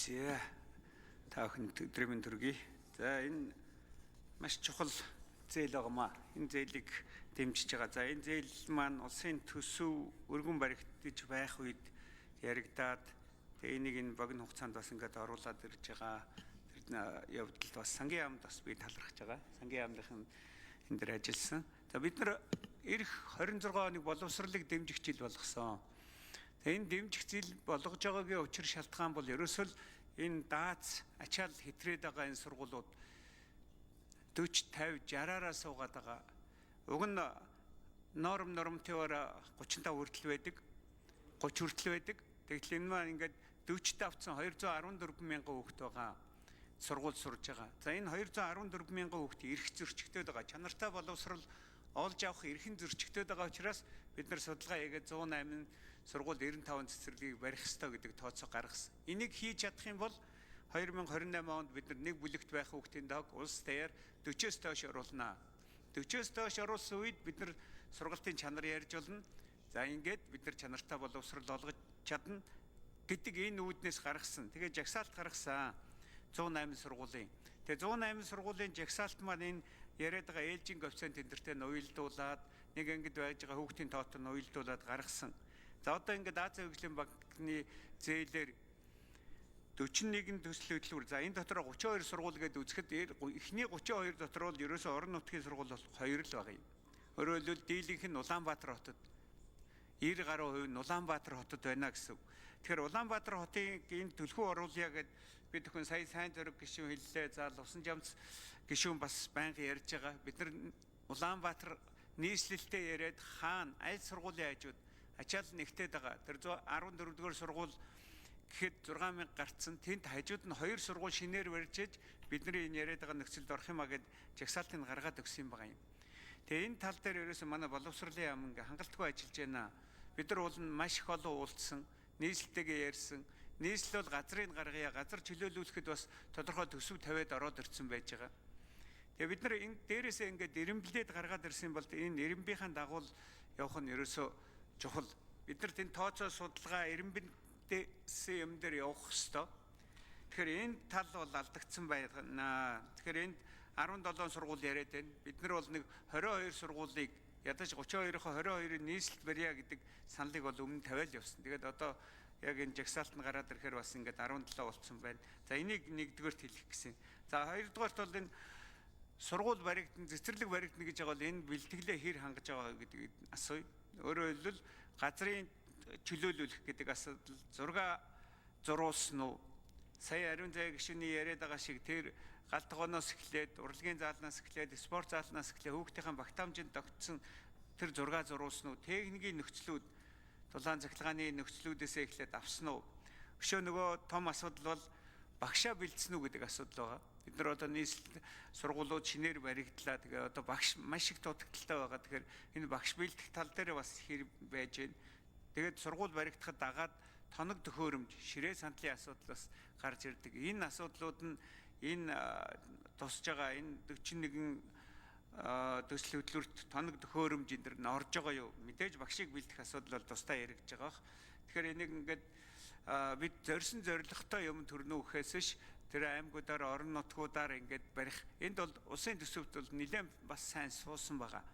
За та бүхэн өдрийн төргий. За энэ маш чухал зээл байгаамаа. Энэ зээлийг дэмжиж байгаа. За энэ зээл маань улсын төсөв өргөн баригдаж байх үед яригдаад энийг энэ богино хугацаанд бас ингээд оруулаад ирж байгаа. Тэр явдалд бас сангийн яамд бас би талархаж байгаа. Сангийн яамныхын энэ дээр ажилласан. За бид нар эх 26 оног боловсролыг дэмжих жил болгосон. Энэ дэмжих зээл болгож байгаагийн учир шалтгаан бол ерөөсөө л энэ дааз ачаал хэтрээд байгаа энэ сургуулиуд 40, 50, 60-аараа суугаад байгаа. Уг нь нормтойгоор 35 хүртэл байдаг. 30 хүртэл байдаг. Тэгтэл энэ маань ингээд 40-т авцсан 214 мянган хүүхэд байгаа. Сургууль сурж байгаа. За энэ 214 мянган хүүхэд эрх зөрчигдөд байгаа. Чанартай боловсрол олж авах эрхэн зөрчигдөд байгаа учраас бид нар судалгаа хийгээд 108 сургууль 95 цэцэрлэгийг барих ёстой гэдэг тооцоо гаргасан. Энийг хийж чадах юм бол 2028 онд бид нар нэг бүлэгт байх хүүхдийн тоог улс даяар 40-с доош оруулнаа. 40-с доош оруулсан үед бид нар сургалтын чанар ярьж болно. За ингээд бид нар чанартай боловсрол олгож чадна гэдэг энэ үүднээс гаргасан. Тэгээ жагсаалт гаргасан 108 сургуулийн. Тэгээ 108 сургуулийн жагсаалт маань энэ яриад байгаа ээлжийн коэффициент тендертэй нь уялдуулаад нэг ангид байж байгаа хүүхдийн тоот нь уялдуулаад гаргасан. За одоо ингээд Азийн хөгжлийн банкны зээлээр 41 төсөл хөтөлбөр. За энэ дотор 32 сургууль гэдээ үзэхэд эхний 32 дотор бол ерөөсөө орон нутгийн сургууль бол 2 л байгаа юм. Өөрөөр хэлбэл дийлэнх нь Улаанбаатар хотод 90% нь Улаанбаатар хотод байна гэсэн. Тэгэхээр Улаанбаатар хотын энэ төлхөө оруулъя гэд бид хүн сая сайн зөрөг гишүүн хэллээ. За усан жамц гишүүн бас байнга ярьж байгаа. Бид нар Улаанбаатар нийслэлтэй яриад хаана аль сургуулийн хажууд ачаал нэгтээд байгаа. Тэр 14 дугаар сургууль гэхэд 6000 гарцсан. Тэнд хажууд нь 2 сургууль шинээр барьжээж бидний энэ яриад байгаа нөхцөлд орох юмаа гэд жагсаалтыг гаргаад өгсөн юм байгаа юм. Тэгээ энэ тал дээр ерөөсөө манай боловсролын яам ингээ хангалтгүй ажиллаж байна. Бид нар бол маш их олон уулзсан, нийслэлтэйгээ ярьсан. Нийслэл бол газрыг гаргая, газар чөлөөлүүлэхэд бас тодорхой төсөв тавиад ороод ирсэн байж байгаа. Тэгээ бид нар энэ дээрээсээ ингээд эренблээд гаргаад ирсэн бол энэ эренбийнхаа дагуу явах нь ерөөсөө чухал. Бид нар энэ тооцоо судалгаа эренбэндээс юм дээр явах ёстой. Тэгэхээр энэ тал бол алдагдсан байна. Тэгэхээр энд 17 сургууль яриад байна. Бид нар бол нэг 22 сургуулийг ядаж 32-ийнхоо 22-ыг нийслэлд барья гэдэг саналыг бол өмнө тавиал явсан. Тэгээд одоо яг энэ жагсаалт нь гараад ирэхээр бас ингээд 17 болцсон байна. За энийг нэгдүгээрт хэлэх гэсэн. За хоёрдугаарт бол энэ сургууль баригдана, цэцэрлэг баригдана гэж байгаа бол энэ бэлтгэлээ хэр хангаж байгаа гэдгийг асууя. Өөрөөр хэлбэл газрын чөлөөлүүлэх гэдэг асуудал зураг зуруулсан уу? Сая ариун зай гишүүний яриад байгаа шиг тэр гал тогооноос эхлээд, урлагийн заалнаас эхлээд, спорт заалнаас эхлээд хүүхдийн багтаамжинд тогтсон тэр зураг зуруулсан уу? Техникийн нөхцлүүд, дулаан цахилгааны нөхцлүүдээсээ эхлээд авсан уу? Өшөө нөгөө том асуудал бол багшаа бэлдсэн үү гэдэг асуудал байгаа. Бид нар одоо нийслэл сургуулиуд шинээр баригдлаа. Тэгээ одоо багш маш их дутагдaltaй байгаа. Тэгэхээр энэ багш бэлдэх тал дээр бас хэрэг байж байна. Тэгээд сургууль баригдахад дагаад тоног төхөөрөмж, ширээ сандлын асуудал бас гарч ирдэг. Энэ асуудлууд нь энэ тусж байгаа энэ 41 төсөл хөтөлбөрт тоног төхөөрөмж энэ дэр орж байгаа юу? Мэдээж багшийг бэлдэх асуудал бол тусдаа яригдж байгаа. Тэгэхээр энийг ингээд бид зорьсон зорилготой юм төрнө гэхээс ш тэр аймагуудаар орон нутгуудаар ингээд барих. Энд бол улсын төсөвт бол нэлээд бас сайн суусан байгаа.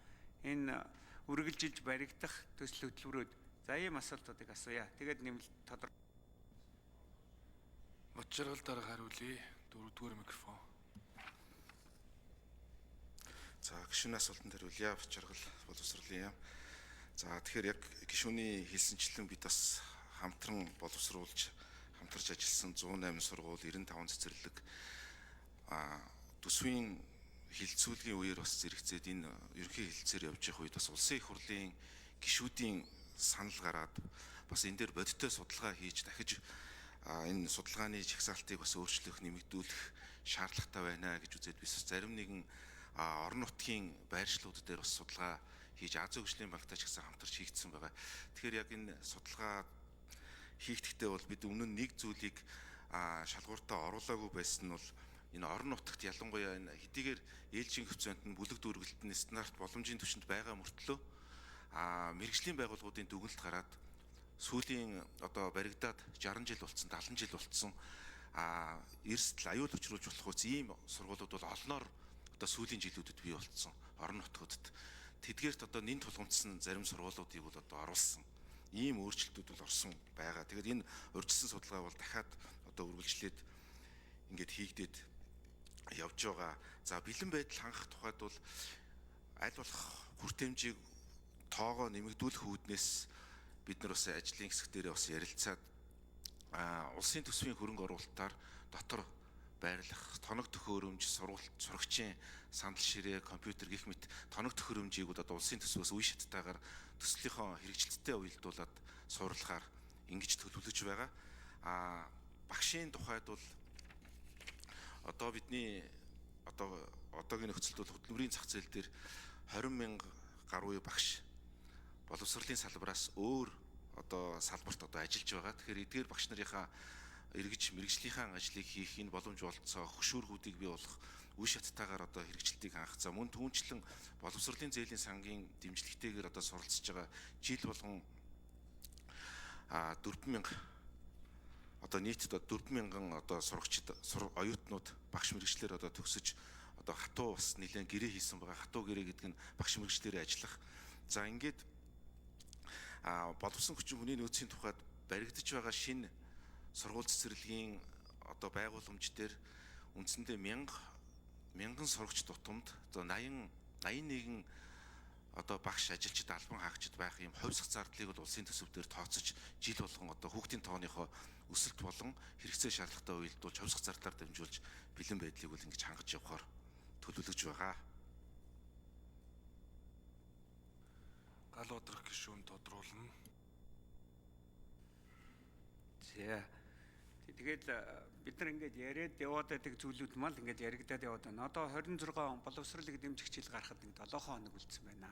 Энэ үргэлжилж баригдах төсөл хөтөлбөрүүд. За ийм асуултуудыг асууя. Тэгээд нэмэлт тодорхой. Бочрол дарга хариулъя. 4-р микрофон. За гишүүний асуултанд хариулъя. Бочрол боловсролын яам. За тэгэхээр яг гишүүний хэлсэнчлэн бид бас хамтран боловсруулж хамтарч ажилласан 108 сургууль 95 цэцэрлэг төсвийн хилцүүлгийн үеэр бас зэрэгцээд энэ ерөнхий хилцээр явж явах үед бас улсын их хурлын гишүүдийн санал гараад бас энэ дээр бодиттой судалгаа хийж дахиж энэ судалгааны жагсаалтыг бас өөрчлөх, нэмэгдүүлэх шаардлагатай байна гэж үзээд biz зарим нэгэн орон нутгийн байршлууд дээр бас судалгаа хийж Азийн хөгжлийн банктай ч гэсэн хамтарч хийгдсэн байгаа. Тэгэхээр яг энэ судалгаа хийгдэхдээ бол бид өмнө нь нэг зүйлийг шалгууртаа оруулаагүй байсан нь бол энэ орон нутагт ялангуяа энэ хэдийгээр ээлжийн коэффициент нь бүлэг дүүргэлтний стандарт боломжийн түвшинд байгаа мөртлөө мэрэгжлийн байгууллагуудын дүгнэлт гараад сүүлийн одоо баригдаад 60 жил болцсон, 70 жил болцсон эрсдэл аюул учруулж болох үс ийм сургуулиуд бол олноор одоо сүүлийн жилүүдэд бий болцсон орон нутгуудад тэдгээрт одоо нэн тулгымдсан зарим сургуулиудыг бол одоо оруулсан ийм өөрчлөлтүүд бол орсон байгаа. Тэгээд энэ урьдчилсан судалгаа бол дахиад одоо үргэлжлээд ингээд хийгдээд явж байгаа. За бэлэн байдал хангах тухайд бол аль болох хүртээмжийг тоогоо нэмэгдүүлэх үүднээс бид нар бас ажлын хэсэг дээрээ бас ярилцаад улсын төсвийн хөрөнгө оруулалтаар дотор байрлах тоног төхөөрөмж, сурагчийн сандал ширээ, компьютер гэх мэт тоног төхөөрөмжийг одоо улсын төсвөөс үе шаттайгаар төслийнхөө хэрэгжилттэй уялдуулаад суурлахаар ингэж төлөвлөж байгаа. Багшийн тухайд бол одоо бидний одоогийн нөхцөлд бол хөдөлмөрийн зах зээл дээр 20,000 гаруй багш боловсролын салбараас өөр одоо салбарт одоо ажиллаж байгаа. Тэгэхээр эдгээр багш нарынхаа эргэж мэрэгжлийнхаа ажлыг хийх энэ боломж олцоо хөшүүргүүдийг бий болох үе шаттайгаар одоо хэрэгжилтийг анх. За мөн түүнчлэн боловсролын зээлийн сангийн дэмжлэгтэйгээр одоо суралцж байгаа жил болгон 4,000 одоо нийтдээ 4,000 одоо сурагчид оюутнууд багш мэрэгчлэр одоо төгсөж одоо хатуу бас нэлээд гэрээ хийсэн байгаа. Хатуу гэрээ гэдэг нь багш мэрэгчлэрээ ажиллах. За ингээд боловсон хүчин хүний нөөцийн тухайд баригдаж байгаа шинэ сургууль цэцэрлэгийн одоо байгууламж дээр үндсэндээ 1000 сурагч тутамд одоо 81 одоо багш ажилчид албан хаагчид байх юм хувьсах зардлыг бол улсын төсөв дээр тооцож жил болгон одоо хүүхдийн тооныхоо өсөлт болон хэрэгцээ шаардлагатай уялдуулж хувьсах зардлаар дамжуулж бэлэн байдлыг бол ингэж хангаж явахаар төлөвлөж байгаа. Гал удрах гишүүн тодруулна. За тэгээд бид нар ингээд яриад яваад байдаг зүйлүүд мал ингээд яригадаад яваад байна. Одоо 26 он боловсролыг дэмжих жил гарахад нэг 7 хоног үлдсэн байна.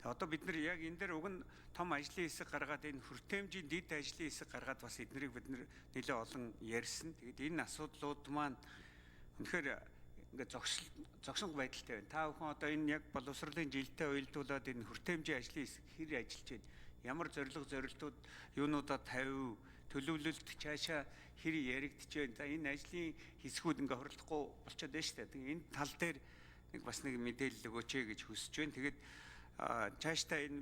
Тэгээд одоо бид нар яг энэ дээр уг нь том ажлын хэсэг гаргаад энэ хүртээмжийн дэд ажлын хэсэг гаргаад бас эднэрийг бид нар нэлээд олон ярьсан. Тэгээд энэ асуудлууд маань үнэхээр ингээд зогсон байдалтай байна. Та бүхэн одоо энэ яг боловсролын жилдээ уялдуулаад энэ хүртээмжийн ажлын хэсэг хэр ажиллаж байна? Ямар зорилтууд юунуудаа тавив? Төлөвлөлт цаашаа хэр яригдж байна. За энэ ажлын хэсгүүд ингээ хорлохгүй болчиход байна шүү дээ. Тэгээ энэ тал дээр нэг бас нэг мэдээлэл өгөөч гэж хүсэж байна. Тэгээд цаашдаа энэ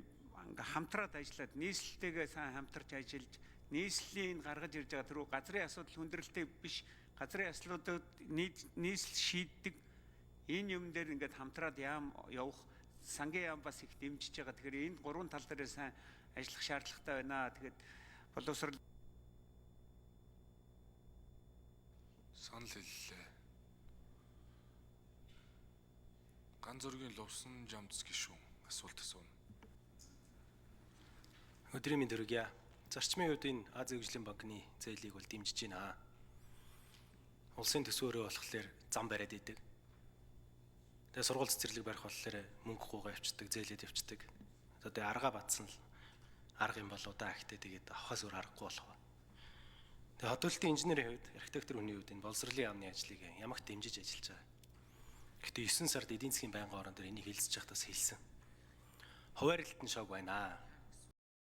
ингээ хамтраад ажиллаад нийслэлтэйгээ сайн хамтарч ажиллаж нийслэлийн гаргаж ирж байгаа түрүү газрын асуудал хүндрэлтэй биш газрын асуудлуудад нийслэл шийддэг энэ юм дээр ингээд хамтраад яам явах сангийн яам бас их дэмжиж байгаа. Тэгэхээр энэ гурван тал дээр сайн ажиллах шаардлагатай байна. Тэгээд боловсрол санал хэллээ. Ган зөргийн лувсан жамц гишүүн асуулт асууна. Өдрийн мэнд хүргье. Зарчмын үед энэ Азийн хөгжлийн банкны зээлийг бол дэмжиж байна. Улсын төсвөөрөө болохоор зам бариад идэг. Тэгээ сургууль цэцэрлэг барих болохоор мөнгө гуугаа явцдаг, зээлээд явцдаг. Одоо аргаа батсан л арга юм болоо да гэхдээ тэгээд авахаас өөр аргагүй болох ба. Тэгээ хотолтын инженерийн хувьд, архитектор хүний хувьд энэ боловсролын яамны ажлыг ямагт дэмжиж ажиллаж байгаа. Гэхдээ 9 сард эдийн засгийн байнгын орон дээр энийг хэлэлцэж байхдаас хэлсэн. Хуваарлалт нь шог байна.